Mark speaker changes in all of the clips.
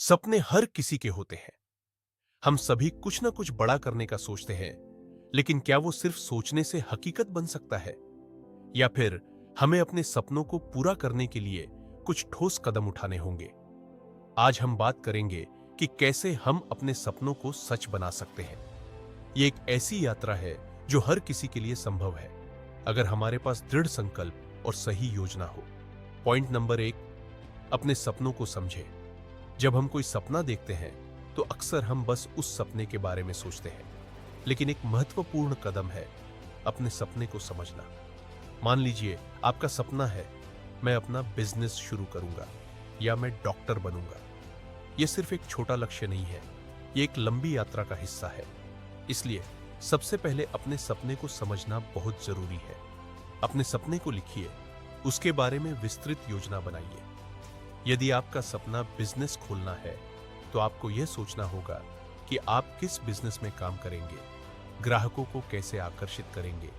Speaker 1: सपने हर किसी के होते हैं। हम सभी कुछ ना कुछ बड़ा करने का सोचते हैं, लेकिन क्या वो सिर्फ सोचने से हकीकत बन सकता है? या फिर हमें अपने सपनों को पूरा करने के लिए कुछ ठोस कदम उठाने होंगे? आज हम बात करेंगे कि कैसे हम अपने सपनों को सच बना सकते हैं। ये एक ऐसी यात्रा है जो हर किसी के लिए संभव है, अगर हमारे पास दृढ़ संकल्प और सही योजना हो। पॉइंट नंबर 1, अपने सपनों को समझें। जब हम कोई सपना देखते हैं तो अक्सर हम बस उस सपने के बारे में सोचते हैं, लेकिन एक महत्वपूर्ण कदम है अपने सपने को समझना। मान लीजिए आपका सपना है, मैं अपना बिजनेस शुरू करूंगा या मैं डॉक्टर बनूंगा। यह सिर्फ एक छोटा लक्ष्य नहीं है, यह एक लंबी यात्रा का हिस्सा है। इसलिए सबसे पहले अपने सपने को समझना बहुत जरूरी है। अपने सपने को लिखिए, उसके बारे में विस्तृत योजना बनाइए। यदि आपका सपना बिजनेस खोलना है, तो आपको यह सोचना होगा कि आप किस बिजनेस में काम करेंगे, ग्राहकों को कैसे आकर्षित करेंगे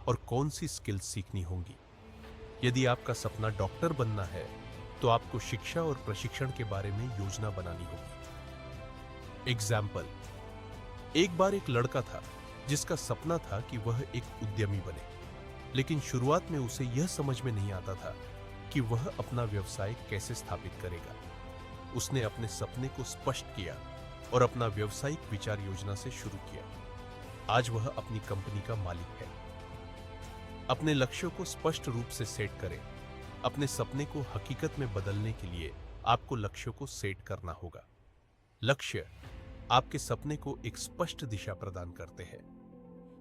Speaker 1: और कौन सी स्किल्स सीखनी होंगी। यदि आपका सपना डॉक्टर बनना है, तो आपको शिक्षा और प्रशिक्षण के बारे में योजना बनानी होगी। एग्जाम्पल, एक बार एक लड़का था जिसका सपना था कि वह एक उद्यमी बने, लेकिन शुरुआत में उसे यह समझ में नहीं आता था कि वह अपना व्यवसाय कैसे स्थापित करेगा। उसने अपने सपने को स्पष्ट किया और अपना व्यवसायिक विचार योजना से शुरू किया। आज वह अपनी कंपनी का मालिक है। अपने लक्ष्यों को स्पष्ट रूप से सेट करें। अपने सपने को हकीकत में बदलने के लिए आपको लक्ष्यों को सेट करना होगा। लक्ष्य आपके सपने को एक स्पष्ट दिशा प्रदान करते हैं।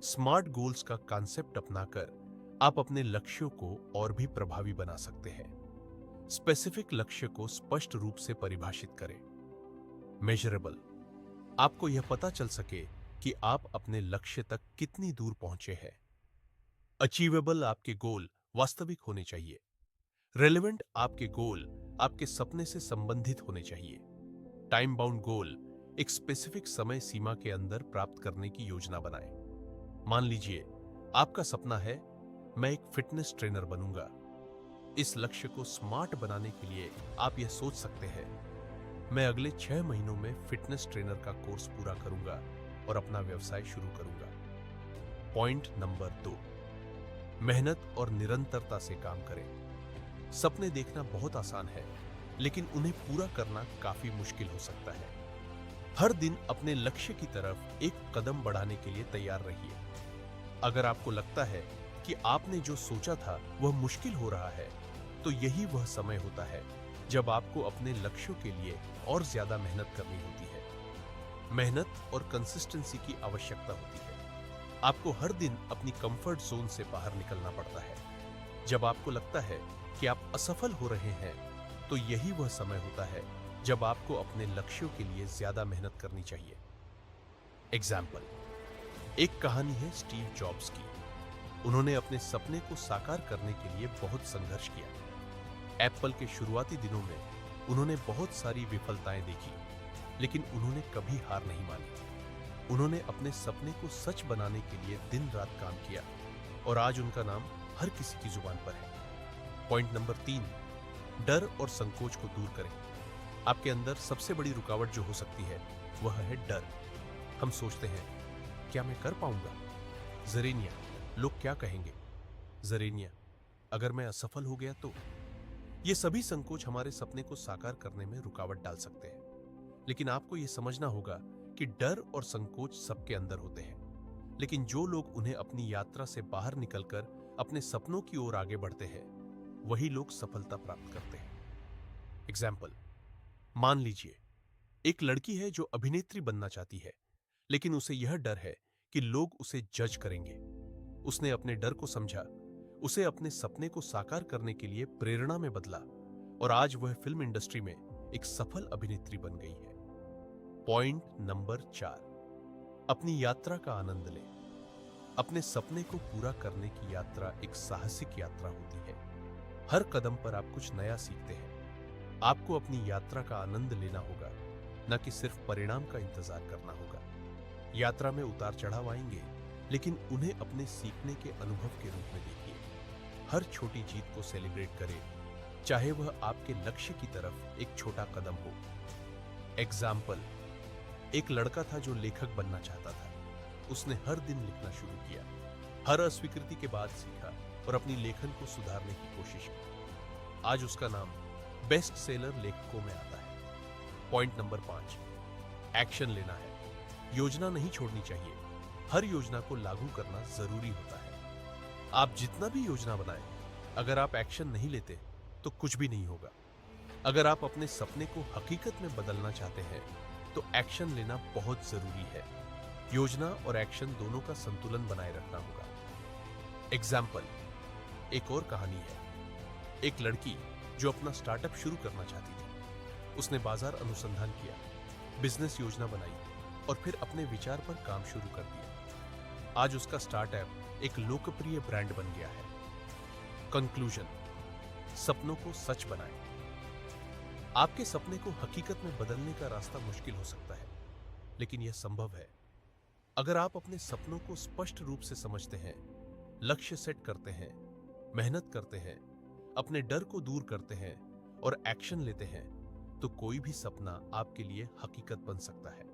Speaker 1: स्मार्ट गोल्स का कॉन्सेप्ट अपनाकर आप अपने लक्ष्यों को और भी प्रभावी बना सकते हैं। स्पेसिफिक लक्ष्य को स्पष्ट रूप से परिभाषित करें। मेजरेबल, आपको यह पता चल सके कि आप अपने लक्ष्य तक कितनी दूर पहुंचे हैं। अचीवेबल, आपके गोल वास्तविक होने चाहिए। रेलेवेंट, आपके गोल आपके सपने से संबंधित होने चाहिए। टाइम बाउंड गोल, एक स्पेसिफिक समय सीमा के अंदर प्राप्त करने की योजना बनाएं। मान लीजिए आपका सपना है, मैं एक फिटनेस ट्रेनर बनूंगा। इस लक्ष्य को स्मार्ट बनाने के लिए आप यह सोच सकते हैं, मैं अगले 6 महीनों में फिटनेस ट्रेनर का कोर्स पूरा करूंगा और अपना व्यवसाय शुरू करूंगा। पॉइंट नंबर 2, मेहनत और निरंतरता से काम करें। सपने देखना बहुत आसान है, लेकिन उन्हें पूरा करना काफी मुश्किल हो सकता है। हर दिन अपने लक्ष्य की तरफ एक कदम बढ़ाने के लिए तैयार रहिए। अगर आपको लगता है कि आपने जो सोचा था वह मुश्किल हो रहा है, तो यही वह समय होता है जब आपको अपने लक्ष्यों के लिए और ज्यादा मेहनत करनी होती है। मेहनत और कंसिस्टेंसी की आवश्यकता होती है। आपको हर दिन अपनी कंफर्ट जोन से बाहर निकलना पड़ता है। जब आपको लगता है कि आप असफल हो रहे हैं, तो यही वह समय होता है जब आपको अपने लक्ष्यों के लिए ज्यादा मेहनत करनी चाहिए। एग्जाम्पल, एक कहानी है स्टीव जॉब्स की। उन्होंने अपने सपने को साकार करने के लिए बहुत संघर्ष किया। एप्पल के शुरुआती दिनों में उन्होंने बहुत सारी विफलताएं देखी, लेकिन उन्होंने कभी हार नहीं मानी। उन्होंने अपने सपने को सच बनाने के लिए दिन रात काम किया और आज उनका नाम हर किसी की जुबान पर है। पॉइंट नंबर 3, डर और संकोच को दूर करें। आपके अंदर सबसे बड़ी रुकावट जो हो सकती है वह है डर। हम सोचते हैं, क्या मैं कर पाऊंगा? जरेनिया, लोग क्या कहेंगे? जरेनिया, अगर मैं असफल हो गया तो? ये सभी संकोच हमारे सपने को साकार करने में रुकावट डाल सकते हैं। लेकिन आपको यह समझना होगा कि डर और संकोच सबके अंदर होते हैं, लेकिन जो लोग उन्हें अपनी यात्रा से बाहर निकलकर अपने सपनों की ओर आगे बढ़ते हैं, वही लोग सफलता प्राप्त करते हैं। एग्जाम्पल, मान लीजिए एक लड़की है जो अभिनेत्री बनना चाहती है, लेकिन उसे यह डर है कि लोग उसे जज करेंगे। उसने अपने डर को समझा, उसे अपने सपने को साकार करने के लिए प्रेरणा में बदला और आज वह फिल्म इंडस्ट्री में एक सफल अभिनेत्री बन गई है। पॉइंट नंबर 4, अपनी यात्रा का आनंद लें। अपने सपने को पूरा करने की यात्रा एक साहसिक यात्रा होती है। हर कदम पर आप कुछ नया सीखते हैं। आपको अपनी यात्रा का आनंद लेना होगा, न कि सिर्फ परिणाम का इंतजार करना होगा। यात्रा में उतार चढ़ाव आएंगे, लेकिन उन्हें अपने सीखने के अनुभव के रूप में देखिए। हर छोटी जीत को सेलिब्रेट करें, चाहे वह आपके लक्ष्य की तरफ एक छोटा कदम हो। एग्जाम्पल, एक लड़का था जो लेखक बनना चाहता था। उसने हर दिन लिखना शुरू किया, हर अस्वीकृति के बाद सीखा और अपनी लेखन को सुधारने की कोशिश की। आज उसका नाम बेस्ट सेलर लेखकों में आता है। पॉइंट नंबर 5, एक्शन लेना है। योजना नहीं छोड़नी चाहिए, हर योजना को लागू करना जरूरी होता है। आप जितना भी योजना बनाएं, अगर आप एक्शन नहीं लेते तो कुछ भी नहीं होगा। अगर आप अपने सपने को हकीकत में बदलना चाहते हैं तो एक्शन लेना बहुत जरूरी है। योजना और एक्शन दोनों का संतुलन बनाए रखना होगा। एग्जाम्पल, एक और कहानी है। एक लड़की जो अपना स्टार्टअप शुरू करना चाहती थी। उसने बाजार अनुसंधान किया, बिजनेस योजना बनाई और फिर अपने विचार पर काम शुरू कर दिया। आज उसका स्टार्टअप एक लोकप्रिय ब्रांड बन गया है। कंक्लूजन, सपनों को सच बनाएं। आपके सपने को हकीकत में बदलने का रास्ता मुश्किल हो सकता है, लेकिन यह संभव है। अगर आप अपने सपनों को स्पष्ट रूप से समझते हैं, लक्ष्य सेट करते हैं, मेहनत करते हैं, अपने डर को दूर करते हैं और एक्शन लेते हैं, तो कोई भी सपना आपके लिए हकीकत बन सकता है।